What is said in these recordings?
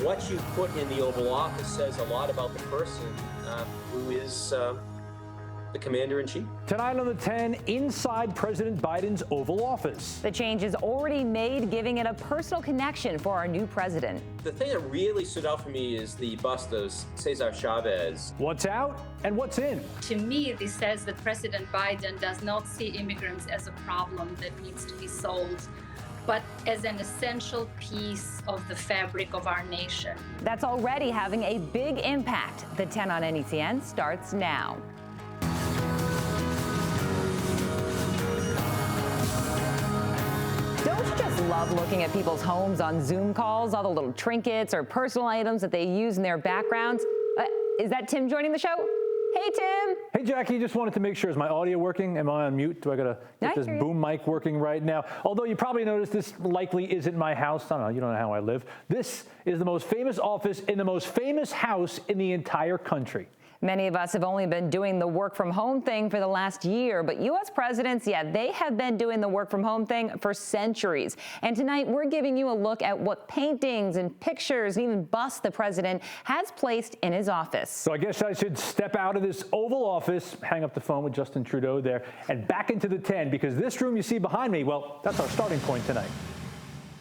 what you put in the Oval Office says a lot about the person who is the commander-in-chief. Tonight on the 10, inside President Biden's Oval Office. The change is already made, giving it a personal connection for our new president. The thing that really stood out for me is the bust of Cesar Chavez. What's out and what's in? To me, this says that President Biden does not see immigrants as a problem that needs to be solved, but as an essential piece of the fabric of our nation. That's already having a big impact. The 10 on NECN starts now. Don't you just love looking at people's homes on Zoom calls, all the little trinkets or personal items that they use in their backgrounds? Is that Tim joining the show? Hey, Tim. Hey, Jackie, just wanted to make sure, is my audio working? Am I on mute? Do I got to get this boom mic working right now? Although you probably noticed this likely isn't my house. I don't know, you don't know how I live. This is the most famous office in the most famous house in the entire country. Many of us have only been doing the work from home thing for the last year, but U.S. presidents, they have been doing the work from home thing for centuries. And tonight we're giving you a look at what paintings and pictures and even busts the president has placed in his office. So I guess I should step out of this Oval Office, hang up the phone with Justin Trudeau there, and back into the 10, because this room you see behind me, well, that's our starting point tonight.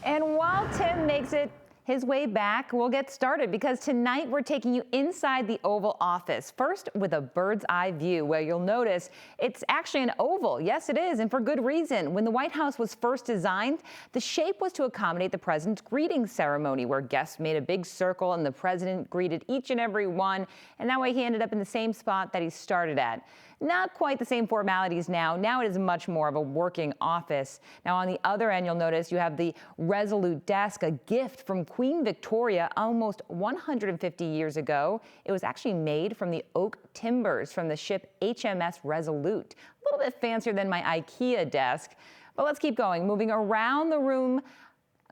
And while Tim makes it his way back, we'll get started because tonight we're taking you inside the Oval Office. First, with a bird's eye view, where you'll notice it's actually an oval. Yes, it is, and for good reason. When the White House was first designed, the shape was to accommodate the president's greeting ceremony, where guests made a big circle and the president greeted each and every one, and that way he ended up in the same spot that he started at. Not quite the same formalities now. Now it is much more of a working office. Now on the other end, you'll notice you have the Resolute desk, a gift from Queen Victoria almost 150 years ago. It was actually made from the oak timbers from the ship HMS Resolute. A little bit fancier than my IKEA desk. But let's keep going. Moving around the room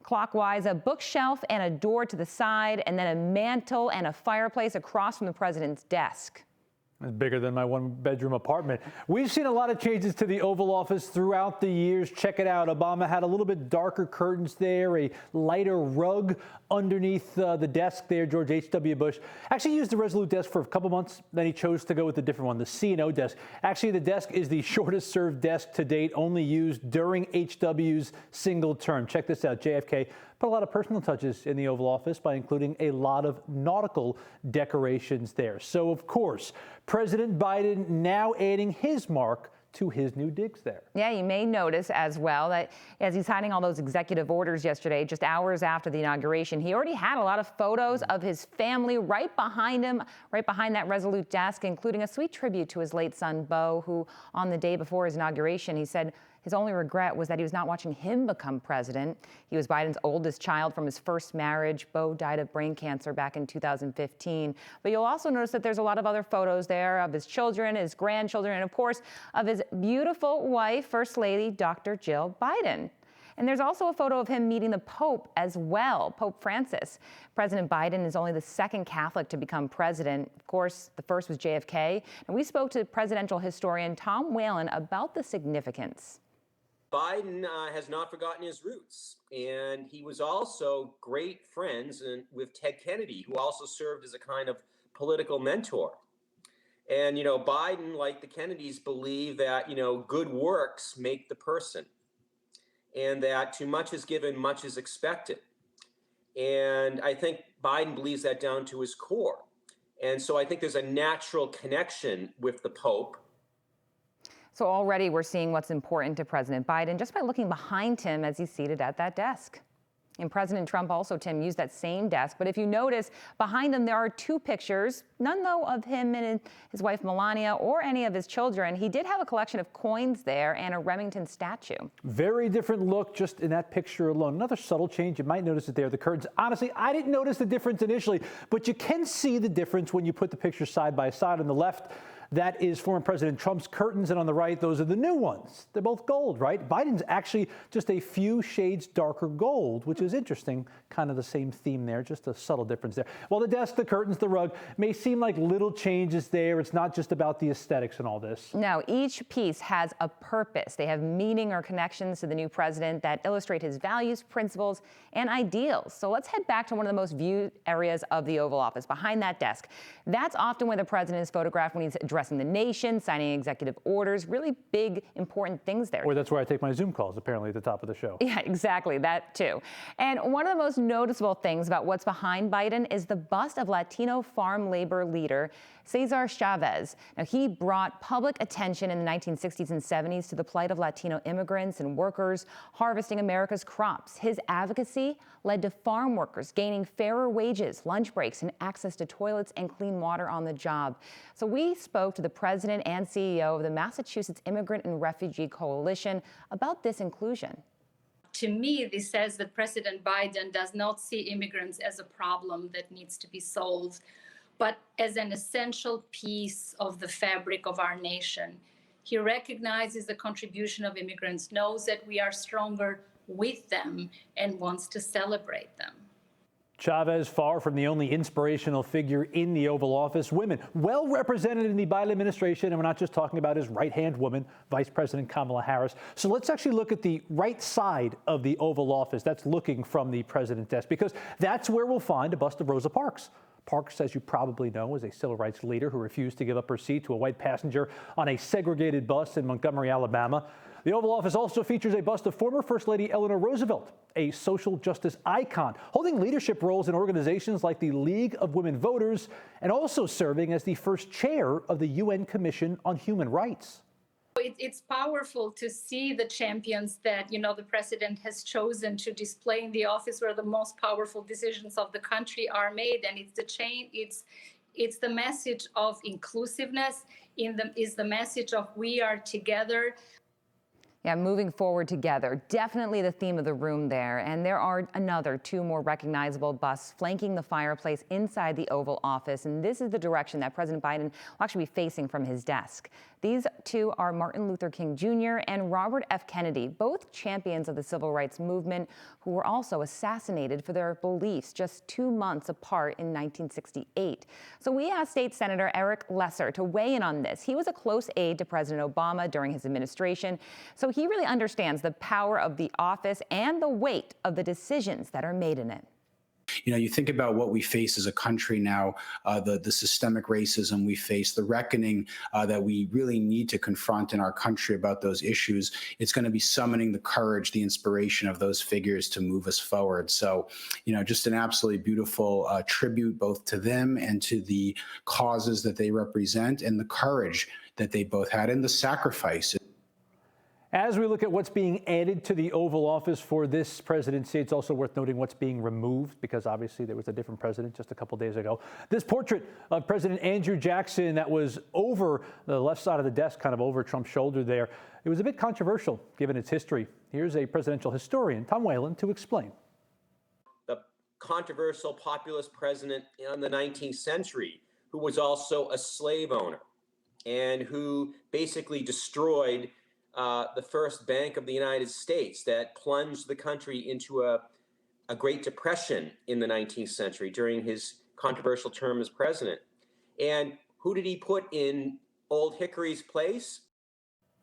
clockwise, a bookshelf and a door to the side, and then a mantle and a fireplace across from the president's desk. It's bigger than my one-bedroom apartment. We've seen a lot of changes to the Oval Office throughout the years. Check it out. Obama had a little bit darker curtains there, a lighter rug underneath the desk there. George H.W. Bush actually used the Resolute desk for a couple months. Then he chose to go with a different one, the C&O desk. Actually, the desk is the shortest served desk to date, only used during H.W.'s single term. Check this out. JFK put a lot of personal touches in the Oval Office by including a lot of nautical decorations there. So, of course, President Biden now adding his mark to his new digs there. Yeah, you may notice as well that as he's signing all those executive orders yesterday, just hours after the inauguration, he already had a lot of photos of his family right behind him, right behind that Resolute desk, including a sweet tribute to his late son, Beau, who on the day before his inauguration, he said his only regret was that he was not watching him become president. He was Biden's oldest child from his first marriage. Beau died of brain cancer back in 2015. But you'll also notice that there's a lot of other photos there of his children, his grandchildren, and of course, of his beautiful wife, First Lady Dr. Jill Biden. And there's also a photo of him meeting the Pope as well, Pope Francis. President Biden is only the second Catholic to become president. Of course, the first was JFK. And we spoke to presidential historian Tom Whalen about the significance. Biden has not forgotten his roots, and he was also great friends with Ted Kennedy, who also served as a kind of political mentor. And, Biden, like the Kennedys, believe that, good works make the person, and that too much is given, much is expected. And I think Biden believes that down to his core. And so I think there's a natural connection with the Pope. So already we're seeing what's important to President Biden just by looking behind him as he's seated at that desk. And President Trump also, Tim, used that same desk. But if you notice, behind him there are two pictures, none though of him and his wife Melania or any of his children. He did have a collection of coins there and a Remington statue. Very different look just in that picture alone. Another subtle change, you might notice it there, the curtains. Honestly, I didn't notice the difference initially, but you can see the difference when you put the pictures side by side. On the left, That is former President Trump's curtains, and on the right, those are the new ones. They're both gold, right? Biden's actually just a few shades darker gold, which is interesting. Kind of the same theme there, just a subtle difference there. Well, the desk, the curtains, the rug may seem like little changes there. It's not just about the aesthetics and all this. No, each piece has a purpose. They have meaning or connections to the new president that illustrate his values, principles, and ideals. So let's head back to one of the most viewed areas of the Oval Office, behind that desk. That's often where the president is photographed when he's addressing the nation, signing executive orders, really big, important things there. Or that's where I take my Zoom calls, apparently, at the top of the show. Yeah, exactly, that too. And one of the most noticeable things about what's behind Biden is the bust of Latino farm labor leader Cesar Chavez. Now, he brought public attention in the 1960s and 70s to the plight of Latino immigrants and workers harvesting America's crops. His advocacy led to farm workers gaining fairer wages, lunch breaks, and access to toilets and clean water on the job. So we spoke to the president and CEO of the Massachusetts Immigrant and Refugee Coalition about this inclusion. To me, this says that President Biden does not see immigrants as a problem that needs to be solved, but as an essential piece of the fabric of our nation. He recognizes the contribution of immigrants, knows that we are stronger with them, and wants to celebrate them. Chavez, far from the only inspirational figure in the Oval Office. Women well represented in the Biden administration, and we're not just talking about his right-hand woman, Vice President Kamala Harris. So let's actually look at the right side of the Oval Office. That's looking from the president's desk, because that's where we'll find a bust of Rosa Parks. Parks, as you probably know, is a civil rights leader who refused to give up her seat to a white passenger on a segregated bus in Montgomery, Alabama. The Oval Office also features a bust of former First Lady Eleanor Roosevelt, a social justice icon, holding leadership roles in organizations like the League of Women Voters, and also serving as the first chair of the UN Commission on Human Rights. It's powerful to see the champions that, the president has chosen to display in the office where the most powerful decisions of the country are made. And it's the message of inclusiveness, is the message of we are together. Yeah, moving forward together, definitely the theme of the room there. And there are two more recognizable busts flanking the fireplace inside the Oval Office. And this is the direction that President Biden will actually be facing from his desk. These two are Martin Luther King Jr. and Robert F. Kennedy, both champions of the civil rights movement, who were also assassinated for their beliefs just 2 months apart in 1968. So we asked State Senator Eric Lesser to weigh in on this. He was a close aide to President Obama during his administration, so he really understands the power of the office and the weight of the decisions that are made in it. You think about what we face as a country now, the systemic racism we face, the reckoning that we really need to confront in our country about those issues. It's going to be summoning the courage, the inspiration of those figures to move us forward. So, just an absolutely beautiful tribute both to them and to the causes that they represent, and the courage that they both had, and the sacrifice. As we look at what's being added to the Oval Office for this presidency, it's also worth noting what's being removed, because obviously there was a different president just a couple days ago. This portrait of President Andrew Jackson that was over the left side of the desk, kind of over Trump's shoulder there, it was a bit controversial given its history. Here's a presidential historian, Tom Whalen, to explain. The controversial populist president in the 19th century, who was also a slave owner and who basically destroyed the first bank of the United States, that plunged the country into a Great Depression in the 19th century during his controversial term as president. And who did he put in Old Hickory's place?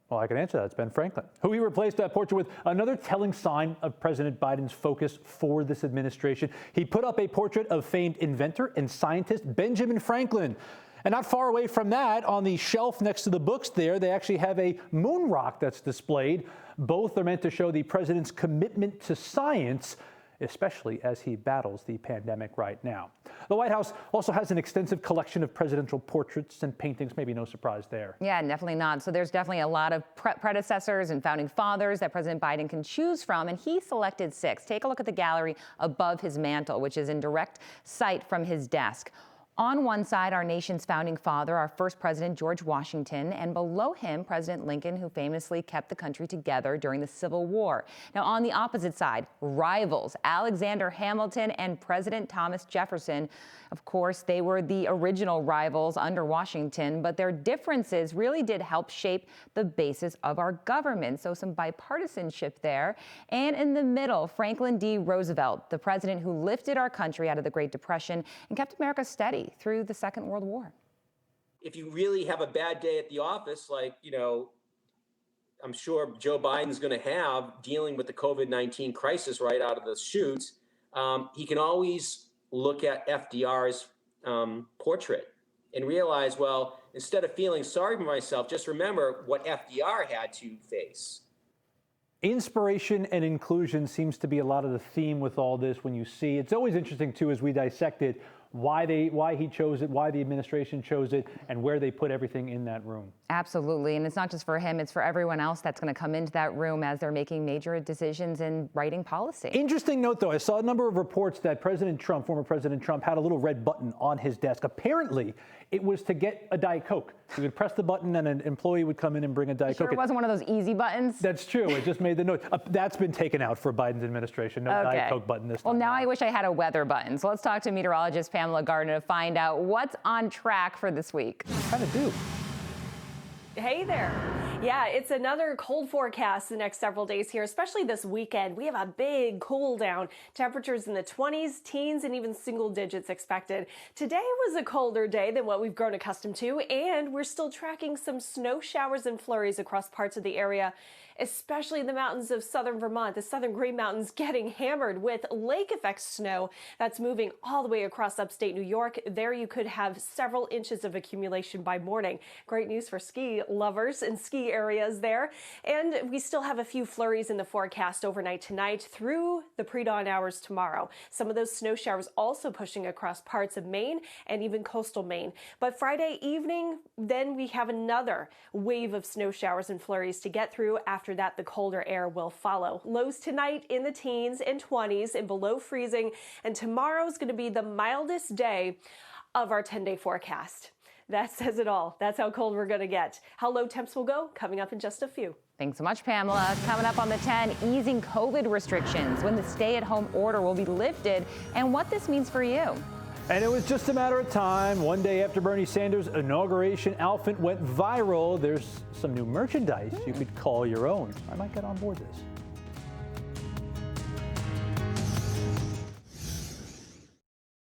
Well, I can answer that. It's Ben Franklin, who he replaced that portrait with. Another telling sign of President Biden's focus for this administration. He put up a portrait of famed inventor and scientist Benjamin Franklin. And not far away from that, on the shelf next to the books there, they actually have a moon rock that's displayed. Both are meant to show the president's commitment to science, especially as he battles the pandemic right now. The White House also has an extensive collection of presidential portraits and paintings. Maybe no surprise there. Yeah, definitely not. So there's definitely a lot of predecessors and founding fathers that President Biden can choose from, and he selected 6. Take a look at the gallery above his mantle, which is in direct sight from his desk. On one side, our nation's founding father, our first president, George Washington, and below him, President Lincoln, who famously kept the country together during the Civil War. Now, on the opposite side, rivals, Alexander Hamilton and President Thomas Jefferson. Of course, they were the original rivals under Washington, but their differences really did help shape the basis of our government. So some bipartisanship there. And in the middle, Franklin D. Roosevelt, the president who lifted our country out of the Great Depression and kept America steady through the Second World War. If you really have a bad day at the office, like, I'm sure Joe Biden's going to have dealing with the COVID-19 crisis right out of the chute, he can always look at FDR's portrait and realize, well, instead of feeling sorry for myself, just remember what FDR had to face. Inspiration and inclusion seems to be a lot of the theme with all this. When you see, it's always interesting too, as we dissect it, why he chose it, why the administration chose it, and where they put everything in that room. Absolutely. And it's not just for him, it's for everyone else that's going to come into that room as they're making major decisions and writing policy. Interesting note, though, I saw a number of reports that President Trump, former President Trump, had a little red button on his desk. Apparently, it was to get a Diet Coke. You would press the button and an employee would come in and bring a Diet Coke. Sure, it wasn't one of those easy buttons? That's true. It just made the note. That's been taken out for Biden's administration. No Diet Coke button this time. Well, now I wish I had a weather button. So let's talk to meteorologist Pamela Gardner to find out what's on track for this week. Kind of do. Hey there. Yeah, it's another cold forecast the next several days here, especially this weekend. We have a big cool down. Temperatures in the 20s, teens, and even single digits expected. Today was a colder day than what we've grown accustomed to, and we're still tracking some snow showers and flurries across parts of the area, especially in the mountains of southern Vermont. The southern Green Mountains getting hammered with lake effect snow that's moving all the way across upstate New York. There you could have several inches of accumulation by morning. Great news for ski lovers and ski areas there. And we still have a few flurries in the forecast overnight tonight through the pre-dawn hours tomorrow. Some of those snow showers also pushing across parts of Maine and even coastal Maine. But Friday evening, then we have another wave of snow showers and flurries to get through. After that, the colder air will follow. Lows tonight in the teens and 20s and below freezing. And tomorrow's going to be the mildest day of our 10-day forecast. That says it all. That's how cold we're going to get. How low temps will go coming up in just a few. Thanks so much, Pamela. Coming up on the 10, easing COVID restrictions, when the stay-at-home order will be lifted, and what this means for you. And it was just a matter of time. One day after Bernie Sanders' inauguration outfit went viral, there's some new merchandise you could call your own. I might get on board this.